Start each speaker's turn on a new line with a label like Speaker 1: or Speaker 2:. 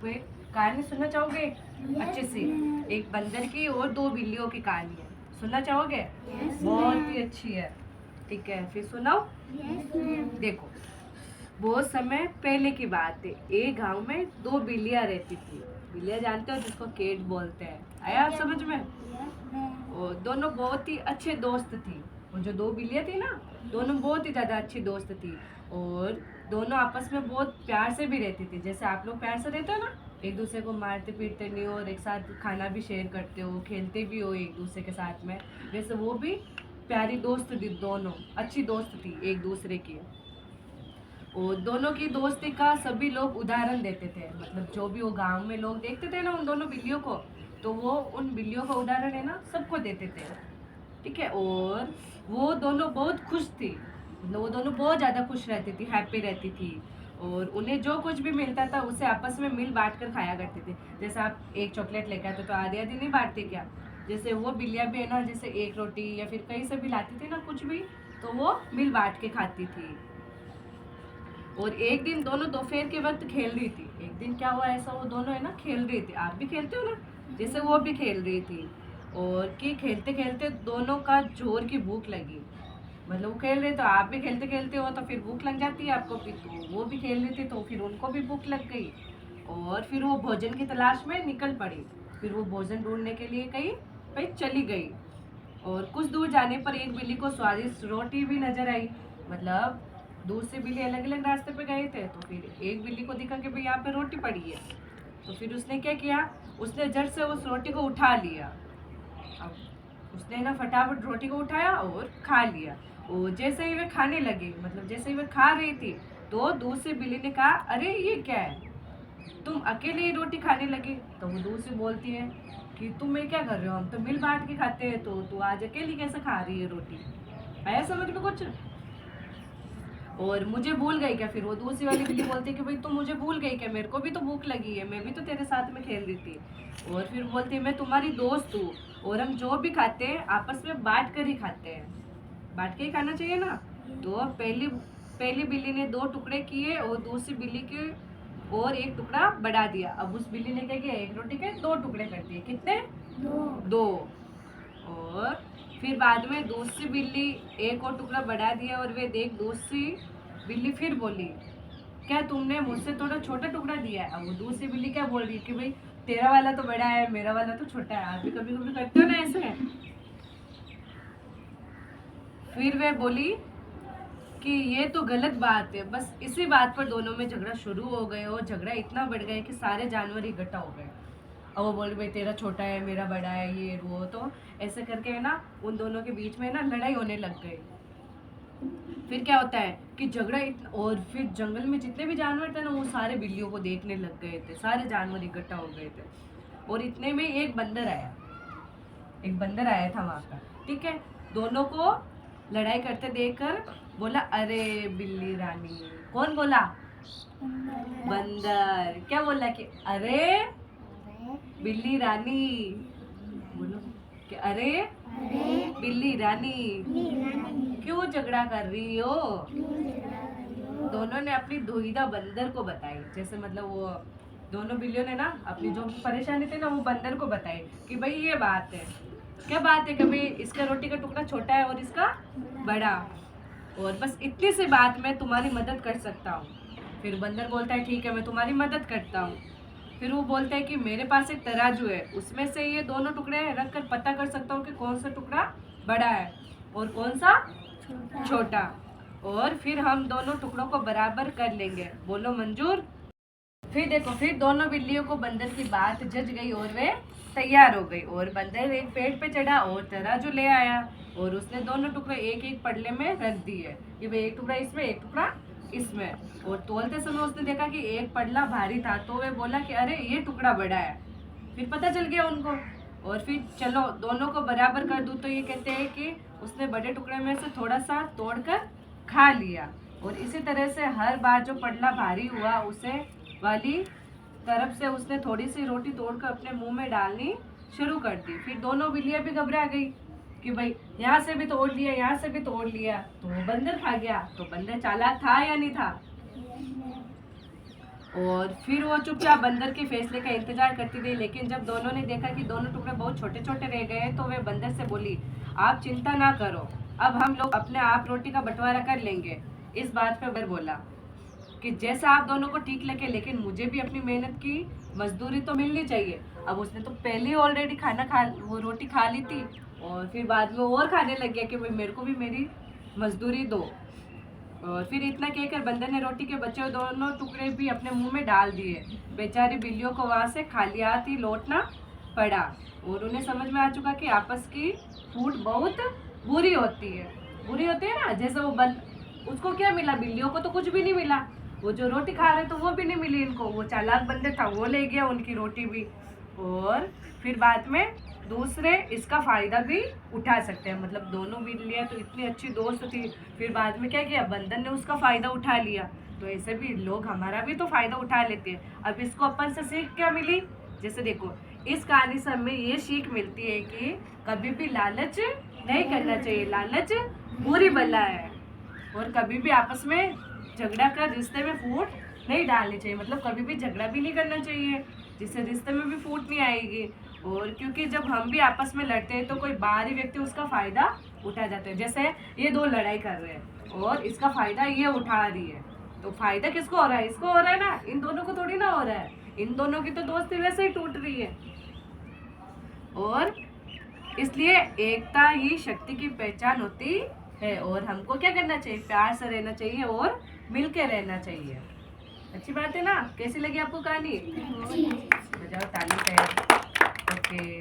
Speaker 1: वे कहानी सुनना चाहोगे? अच्छे से। एक बंदर की और दो बिल्लियों की कहानी है, सुनना चाहोगे? बहुत ही अच्छी है। ठीक है, फिर सुनाओ। देखो, बहुत समय पहले की बात है। एक गांव में दो बिल्लियां रहती थी। बिल्लियां जानते हो, जिसको केट बोलते हैं। आया आप समझ में? और दोनों बहुत ही अच्छे दोस्त थी। वो जो दो बिल्लियां थी ना, दोनों बहुत ही ज्यादा अच्छी दोस्त थी। और दोनों आपस में बहुत प्यार से भी रहती थी। जैसे आप लोग प्यार से रहते हो ना, एक दूसरे को मारते पीटते नहीं हो, और एक साथ खाना भी शेयर करते हो, खेलते भी हो एक दूसरे के साथ में। वैसे वो भी प्यारी दोस्त थी, दोनों अच्छी दोस्त थी एक दूसरे की। और दोनों की दोस्ती का सभी लोग उदाहरण देते थे। मतलब जो भी वो गांव में लोग देखते थे ना उन दोनों बिल्लियों को, तो वो उन बिल्लियों का उदाहरण है ना सबको देते थे। ठीक है। और वो दोनों बहुत खुश थी। मतलब वो दोनों बहुत ज़्यादा खुश रहती थी, हैप्पी रहती थी। और उन्हें जो कुछ भी मिलता था उसे आपस में मिल बांट कर खाया करते थे। जैसे आप एक चॉकलेट लेकर आते तो आधी आधी नहीं बांटते क्या? जैसे वो बिल्लियाँ भी है ना, जैसे एक रोटी या फिर कहीं से भी लाती थी ना कुछ भी, तो वो मिल बांट के खाती थी। और एक दिन दोनों दोपहर के वक्त खेल रही थी। एक दिन क्या हुआ ऐसा, वो दोनों है ना खेल रही थी। आप भी खेलते हो ना, जैसे वो भी खेल रही थी। और कि खेलते खेलते दोनों का जोर की भूख लगी। मतलब वो खेल रहे तो आप भी खेलते खेलते हो, तो फिर भूख लग जाती है आपको भी। तो वो भी खेल रही थी तो फिर उनको भी भूख लग गई। और फिर वो भोजन की तलाश में निकल पड़ी। फिर वो भोजन ढूंढने के लिए कहीं कहीं चली गई। और कुछ दूर जाने पर एक बिल्ली को स्वादिष्ट रोटी भी नजर आई। मतलब दूसरी बिल्ली अलग अलग रास्ते पे गए थे, तो फिर एक बिल्ली को दिखा कि भाई यहाँ पे रोटी पड़ी है। तो फिर उसने क्या किया, उसने झट से उस रोटी को उठा लिया। अब उसने ना फटाफट रोटी को उठाया और खा लिया। और जैसे ही वे खाने लगे, मतलब जैसे ही वे खा रही थी, तो दूसरी बिल्ली ने कहा, अरे ये क्या है, तुम अकेले ही रोटी खाने लगी? तो वो दूसरी बोलती है कि तुम ये क्या कर रहे हो, हम तो मिल बांट के खाते हैं, तो तू आज अकेली कैसे खा रही है रोटी? आया समझ में कुछ? और मुझे भूल गई क्या? फिर वो दूसरी वाली बिल्ली बोलती है कि भाई तुम मुझे भूल गई क्या, मेरे को भी तो भूख लगी है, मैं भी तो तेरे साथ में खेल रही थी। और फिर बोलती है मैं तुम्हारी दोस्त हूँ, और हम जो भी खाते हैं आपस में बांट कर ही खाते हैं। बांट के ही खाना चाहिए ना। तो पहली पहली बिल्ली ने दो टुकड़े किए और दूसरी बिल्ली के और एक टुकड़ा बढ़ा दिया। अब उस बिल्ली ने क्या किया, एक रोटी के दो टुकड़े कर दिए। कितने? दो। और फिर बाद में दूसरी बिल्ली एक और टुकड़ा बढ़ा दिया, और वे देख दूसरी बिल्ली फिर बोली, क्या तुमने मुझसे थोड़ा छोटा टुकड़ा दिया है? अब वो दूसरी बिल्ली क्या बोल रही है कि भाई तेरा वाला तो बड़ा है, मेरा वाला तो छोटा है। आप भी कभी कभी करते हो ना ऐसे। फिर वे बोली कि ये तो गलत बात है। बस इसी बात पर दोनों में झगड़ा शुरू हो गए, और झगड़ा इतना बढ़ गया कि सारे जानवर इकट्ठा हो गए। और वो बोल भाई तेरा छोटा है, मेरा बड़ा है, ये वो। तो ऐसे करके है ना उन दोनों के बीच में ना लड़ाई होने लग गई। फिर क्या होता है कि झगड़ा इतना, और फिर जंगल में जितने भी जानवर थे ना वो सारे बिल्लियों को देखने लग गए थे। सारे जानवर इकट्ठा हो गए थे। और इतने में एक बंदर आया। एक बंदर आया था वहां पर। ठीक है। दोनों को लड़ाई करते देखकर बोला, अरे बिल्ली रानी। कौन बोला? बंदर। क्या बोला कि अरे बिल्ली रानी। बोलो कि अरे बिल्ली रानी, क्यों झगड़ा कर रही हो? दोनों ने अपनी दुविधा बंदर को बताई। जैसे मतलब वो दोनों बिल्लियों ने ना अपनी जो परेशानी थी ना वो बंदर को बताई कि भाई ये बात है। क्या बात है कि भाई इसका रोटी का टुकड़ा छोटा है और इसका बड़ा, और बस इतनी सी बात मैं तुम्हारी मदद कर सकता हूँ। फिर बंदर बोलता है ठीक है, मैं तुम्हारी मदद करता हूँ। फिर वो बोलता है कि मेरे पास एक तराजू है, उसमें से ये दोनों टुकड़े रख कर पता कर सकता हूँ कि कौन सा टुकड़ा बड़ा है और कौन सा छोटा। और फिर हम दोनों टुकड़ों को बराबर कर लेंगे। बोलो मंजूर? फिर देखो, फिर दोनों बिल्लियों को बंदर की बात जज गई और वे तैयार हो गई। और बंदर एक पेड़ पे चढ़ा और तराजू ले आया, और उसने दोनों टुकड़े एक एक पल्ले में रख दिए कि भाई एक टुकड़ा इसमें, एक टुकड़ा इसमें। और तोलते समय उसने देखा कि एक पल्ला भारी था, तो वे बोला कि अरे ये टुकड़ा बड़ा है। फिर पता चल गया उनको। और फिर चलो दोनों को बराबर कर दूं, तो ये कहते हैं कि उसने बड़े टुकड़े में से थोड़ा सा तोड़कर खा लिया। और इसी तरह से हर बार जो पल्ला भारी हुआ उसे वाली तरफ से उसने थोड़ी सी रोटी तोड़कर अपने मुंह में डालनी शुरू कर दी। फिर दोनों बिल्लियां भी घबरा गई कि भाई यहाँ से भी तोड़ लिया, यहाँ से भी तोड़ लिया, तो वो बंदर खा गया। तो बंदर चालाक था या नहीं था? और फिर वो चुपचाप बंदर के फैसले का इंतजार करती रही। लेकिन जब दोनों ने देखा कि दोनों टुकड़े बहुत छोटे छोटे रह गए तो वे बंदर से बोली, आप चिंता ना करो, अब हम लोग अपने आप रोटी का बंटवारा कर लेंगे। इस बात पे बंदर बोला कि जैसा आप दोनों को ठीक लगे, लेकिन मुझे भी अपनी मेहनत की मजदूरी तो मिलनी चाहिए। अब उसने तो पहले ही ऑलरेडी वो रोटी खा ली थी और फिर बाद में और खाने लग गया कि भाई मेरे को भी मेरी मजदूरी दो। और फिर इतना कहकर बंदर ने रोटी के बचे हुए दोनों टुकड़े भी अपने मुंह में डाल दिए। बेचारी बिल्लियों को वहां से खाली हाथ ही लौटना पड़ा और उन्हें समझ में आ चुका कि आपस की फूट बहुत बुरी होती है। बुरी होती है ना, जैसे वो उसको क्या मिला, बिल्लियों को तो कुछ भी नहीं मिला। वो जो रोटी खा रहे तो वो भी नहीं मिली इनको। वो चालाक बंदर था, वो ले गया उनकी रोटी भी। और फिर बाद में दूसरे इसका फायदा भी उठा सकते हैं। मतलब दोनों बिल्लियां तो इतनी अच्छी दोस्त थी, फिर बाद में क्या किया, बंदर ने उसका फायदा उठा लिया। तो ऐसे भी लोग हमारा भी तो फायदा उठा लेते हैं। अब इसको अपन से सीख क्या मिली, जैसे देखो इस कहानी से हमें ये सीख मिलती है कि कभी भी लालच नहीं करना चाहिए, लालच बुरी बला है। और कभी भी आपस में झगड़ा कर रिश्ते में फूट नहीं डालनी चाहिए। मतलब कभी भी झगड़ा भी नहीं करना चाहिए, जिससे रिश्ते में भी फूट नहीं आएगी। और क्योंकि जब हम भी आपस में लड़ते हैं तो कोई बाहरी व्यक्ति उसका फायदा उठा जाता है। जैसे ये दो लड़ाई कर रहे हैं और इसका फायदा ये उठा रही है, तो फायदा किसको हो रहा है, इसको हो रहा है ना, इन दोनों को थोड़ी ना हो रहा है। इन दोनों की तो दोस्ती वैसे ही टूट रही है। और इसलिए एकता ही शक्ति की पहचान होती है। और हमको क्या करना चाहिए, प्यार से रहना चाहिए और मिलके रहना चाहिए। अच्छी बात है ना। कैसी लगी आपको कहानी? बजाओ ताली। ओके।